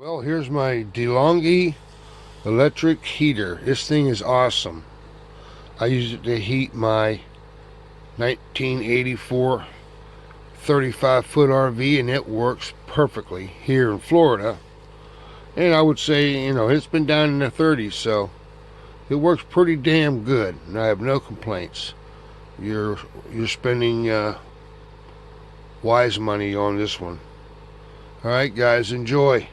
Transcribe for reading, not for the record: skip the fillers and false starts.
Well, here's my DeLonghi electric heater. This thing is awesome. I use it to heat my 1984 35-foot RV, and it works perfectly here in Florida. And I would say, it's been down in the 30s, so it works pretty damn good, and I have no complaints. You're spending wise money on this one. All right, guys, enjoy.